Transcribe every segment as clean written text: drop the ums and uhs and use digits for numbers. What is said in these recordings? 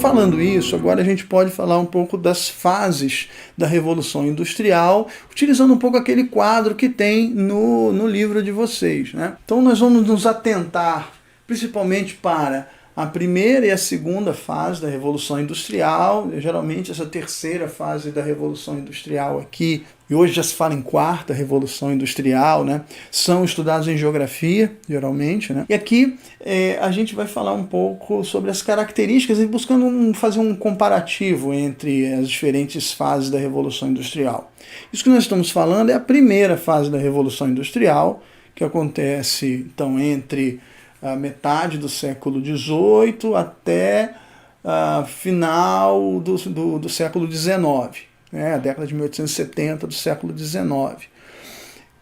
falando isso, agora a gente pode falar um pouco das fases da Revolução Industrial, utilizando um pouco aquele quadro que tem no livro de vocês, né? Então nós vamos nos atentar principalmente para a primeira e a segunda fase da Revolução Industrial, geralmente essa terceira fase da Revolução Industrial aqui, e hoje já se fala em quarta Revolução Industrial, né? São estudados em geografia, geralmente, né? E aqui a gente vai falar um pouco sobre as características e buscando fazer um comparativo entre as diferentes fases da Revolução Industrial. Isso que nós estamos falando é a primeira fase da Revolução Industrial, que acontece, então, entre a metade do século XVIII até final do século XIX, né, a década de 1870 do século XIX.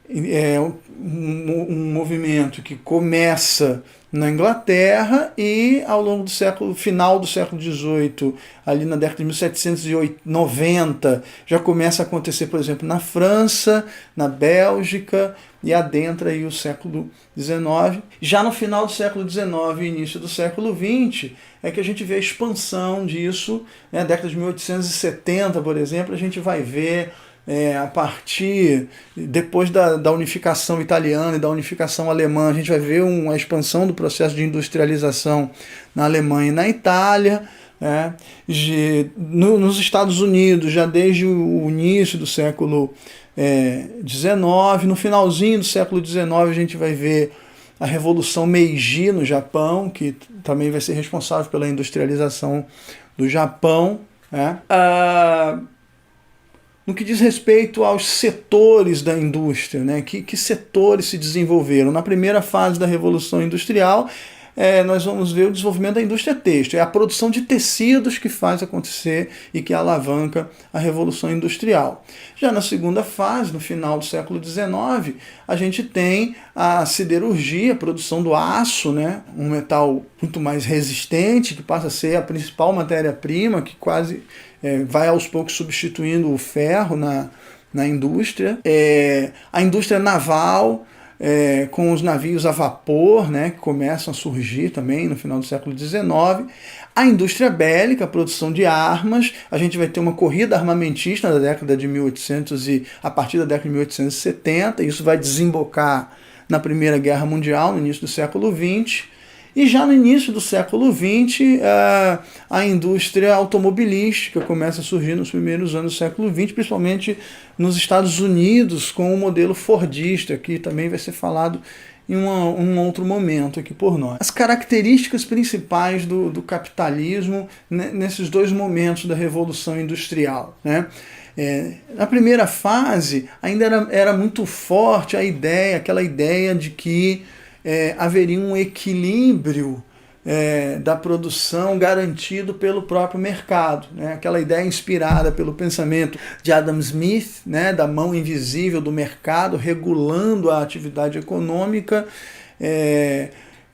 É um movimento que começa na Inglaterra e ao longo do final do século XVIII, ali na década de 1790, já começa a acontecer, por exemplo, na França, na Bélgica, e adentra aí o século XIX. Já no final do século XIX e início do século XX é que a gente vê a expansão disso, né? Na década de 1870, por exemplo, a gente vai ver a partir, depois da unificação italiana e da unificação alemã, a gente vai ver uma expansão do processo de industrialização na Alemanha e na Itália, né? Nos Estados Unidos, já desde o início do século XIX, no finalzinho do século XIX a gente vai ver a Revolução Meiji no Japão, que também vai ser responsável pela industrialização do Japão, né? No que diz respeito aos setores da indústria, né? Que setores se desenvolveram? Na primeira fase da Revolução Industrial, nós vamos ver o desenvolvimento da indústria têxtil. É a produção de tecidos que faz acontecer e que alavanca a Revolução Industrial. Já na segunda fase, no final do século XIX, a gente tem a siderurgia, a produção do aço, né? Um metal muito mais resistente, que passa a ser a principal matéria-prima, que quase vai aos poucos substituindo o ferro na indústria. A indústria naval, com os navios a vapor, né, que começam a surgir também no final do século XIX. A indústria bélica, a produção de armas, a gente vai ter uma corrida armamentista na década de 1800 a partir da década de 1870, isso vai desembocar na Primeira Guerra Mundial, no início do século XX. E já no início do século XX, a indústria automobilística começa a surgir nos primeiros anos do século XX, principalmente nos Estados Unidos, com o modelo fordista, que também vai ser falado em um outro momento aqui por nós. As características principais do capitalismo nesses dois momentos da Revolução Industrial, né? Na primeira fase, ainda era muito forte aquela ideia de que haveria um equilíbrio da produção garantido pelo próprio mercado, né? Aquela ideia inspirada pelo pensamento de Adam Smith, né? Da mão invisível do mercado regulando a atividade econômica,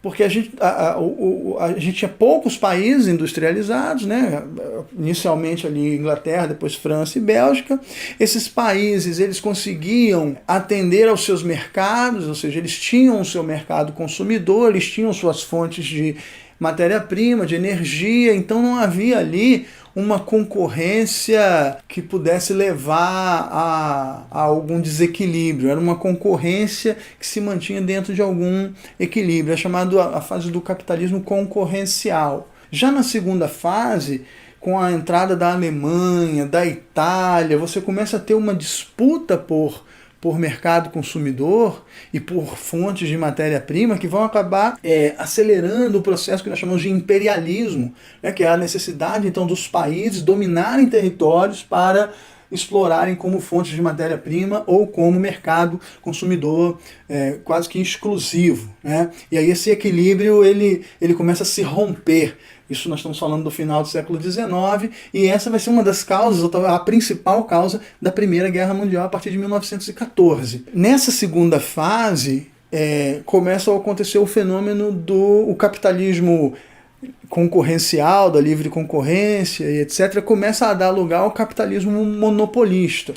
porque a gente tinha poucos países industrializados, né? Inicialmente ali Inglaterra, depois França e Bélgica. Esses países eles conseguiam atender aos seus mercados, ou seja, eles tinham o seu mercado consumidor, eles tinham suas fontes de matéria-prima, de energia, então não havia ali uma concorrência que pudesse levar a algum desequilíbrio. Era uma concorrência que se mantinha dentro de algum equilíbrio. É chamado a fase do capitalismo concorrencial. Já na segunda fase, com a entrada da Alemanha, da Itália, você começa a ter uma disputa por mercado consumidor e por fontes de matéria-prima que vão acabar acelerando o processo que nós chamamos de imperialismo, né, que é a necessidade então dos países dominarem territórios para explorarem como fontes de matéria-prima ou como mercado consumidor quase que exclusivo, né? E aí esse equilíbrio ele começa a se romper. Isso nós estamos falando do final do século XIX, e essa vai ser uma das causas, ou talvez a principal causa da Primeira Guerra Mundial a partir de 1914. Nessa segunda fase, começa a acontecer o fenômeno do capitalismo concorrencial, da livre concorrência e etc., começa a dar lugar ao capitalismo monopolista.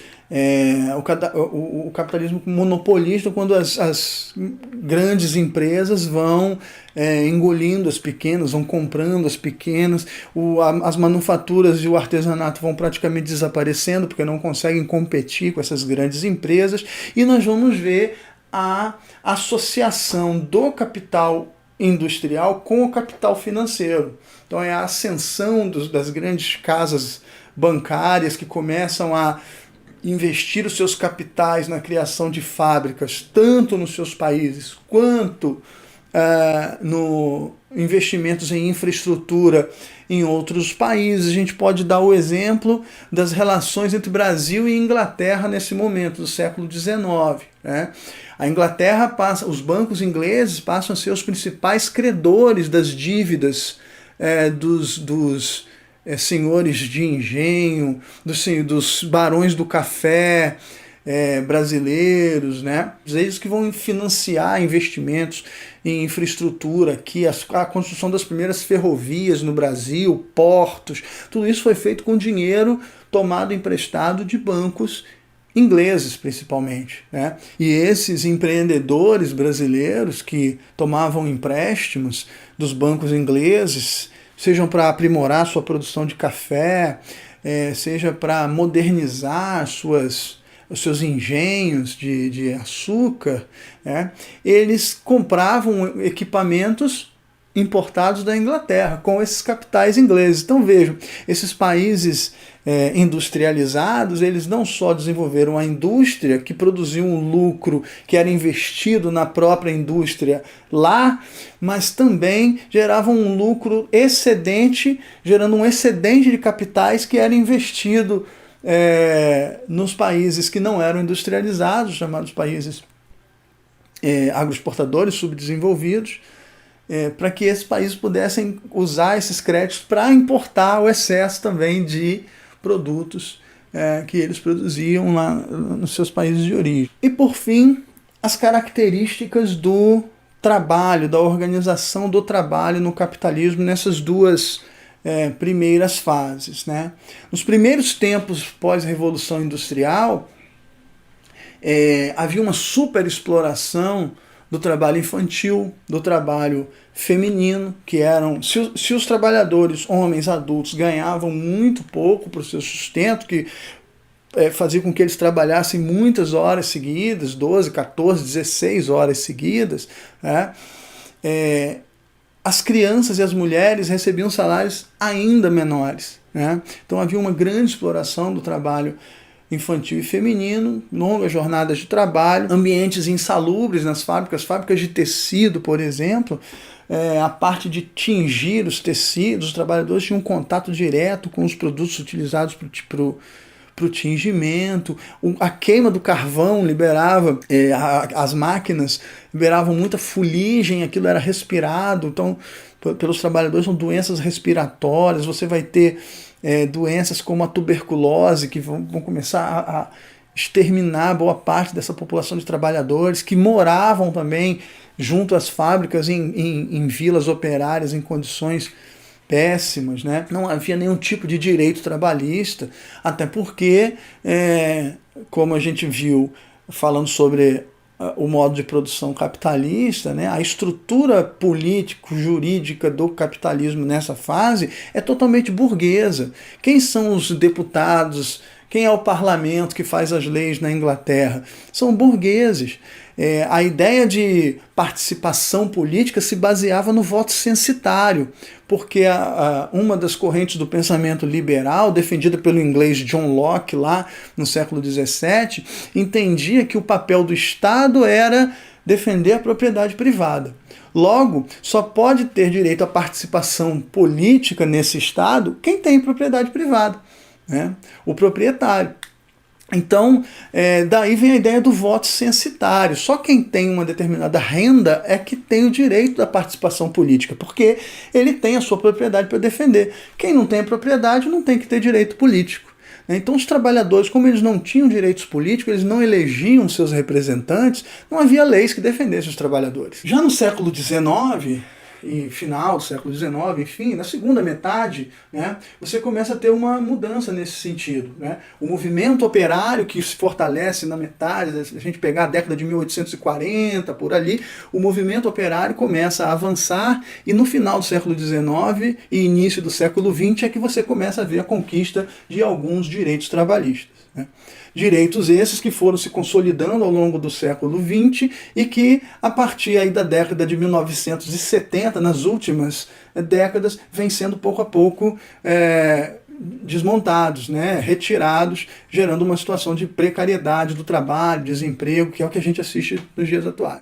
O capitalismo monopolista, quando as grandes empresas vão engolindo as pequenas, vão comprando as pequenas, as manufaturas e o artesanato vão praticamente desaparecendo porque não conseguem competir com essas grandes empresas, e nós vamos ver a associação do capital industrial com o capital financeiro. Então é a ascensão das grandes casas bancárias que começam a investir os seus capitais na criação de fábricas, tanto nos seus países quanto no investimentos em infraestrutura em outros países. A gente pode dar o exemplo das relações entre Brasil e Inglaterra nesse momento do século XIX. Né? A Inglaterra os bancos ingleses passam a ser os principais credores das dívidas dos senhores de engenho, dos barões do café brasileiros, né? Eles que vão financiar investimentos em infraestrutura aqui, a construção das primeiras ferrovias no Brasil, portos, tudo isso foi feito com dinheiro tomado emprestado de bancos ingleses, principalmente, né? E esses empreendedores brasileiros que tomavam empréstimos dos bancos ingleses, sejam para aprimorar sua produção de café, seja para modernizar os seus engenhos de açúcar, né? Eles compravam equipamentos importados da Inglaterra com esses capitais ingleses. Então vejam, esses países industrializados, eles não só desenvolveram a indústria que produzia um lucro que era investido na própria indústria lá, mas também geravam um lucro excedente, gerando um excedente de capitais que era investido nos países que não eram industrializados, chamados países agroexportadores subdesenvolvidos, para que esses países pudessem usar esses créditos para importar o excesso também de produtos que eles produziam lá nos seus países de origem. E por fim, as características do trabalho, da organização do trabalho no capitalismo nessas duas primeiras fases, né? Nos primeiros tempos pós-revolução industrial, havia uma superexploração do trabalho infantil, do trabalho feminino, que eram, se os trabalhadores, homens adultos, ganhavam muito pouco para o seu sustento, que fazia com que eles trabalhassem muitas horas seguidas, 12, 14, 16 horas seguidas, né? As crianças e as mulheres recebiam salários ainda menores, né? Então havia uma grande exploração do trabalho infantil e feminino, longas jornadas de trabalho, ambientes insalubres nas fábricas de tecido, por exemplo, a parte de tingir os tecidos, os trabalhadores tinham um contato direto com os produtos utilizados para o tingimento, a queima do carvão liberava, as máquinas liberavam muita fuligem, aquilo era respirado, então pelos trabalhadores são doenças respiratórias, você vai ter doenças como a tuberculose, que vão começar a exterminar boa parte dessa população de trabalhadores que moravam também junto às fábricas em vilas operárias em condições péssimas, né? Não havia nenhum tipo de direito trabalhista, até porque, como a gente viu falando sobre o modo de produção capitalista, né, a estrutura político-jurídica do capitalismo nessa fase é totalmente burguesa. Quem são os deputados? Quem é o parlamento que faz as leis na Inglaterra? São burgueses. A ideia de participação política se baseava no voto censitário, porque uma das correntes do pensamento liberal, defendida pelo inglês John Locke lá no século XVII, entendia que o papel do Estado era defender a propriedade privada. Logo, só pode ter direito à participação política nesse Estado quem tem propriedade privada, né? O proprietário. Então, daí vem a ideia do voto censitário. Só quem tem uma determinada renda é que tem o direito da participação política, porque ele tem a sua propriedade para defender. Quem não tem a propriedade não tem que ter direito político. Então os trabalhadores, como eles não tinham direitos políticos, eles não elegiam seus representantes, não havia leis que defendessem os trabalhadores. Já no século XIX, e final do século XIX, enfim, na segunda metade, né, você começa a ter uma mudança nesse sentido. Né? O movimento operário que se fortalece na metade, se a gente pegar a década de 1840, por ali, o movimento operário começa a avançar e no final do século XIX e início do século XX é que você começa a ver a conquista de alguns direitos trabalhistas. Né? Direitos esses que foram se consolidando ao longo do século XX e que, a partir aí da década de 1970, nas últimas décadas, vêm sendo pouco a pouco desmontados, né, retirados, gerando uma situação de precariedade do trabalho, desemprego, que é o que a gente assiste nos dias atuais.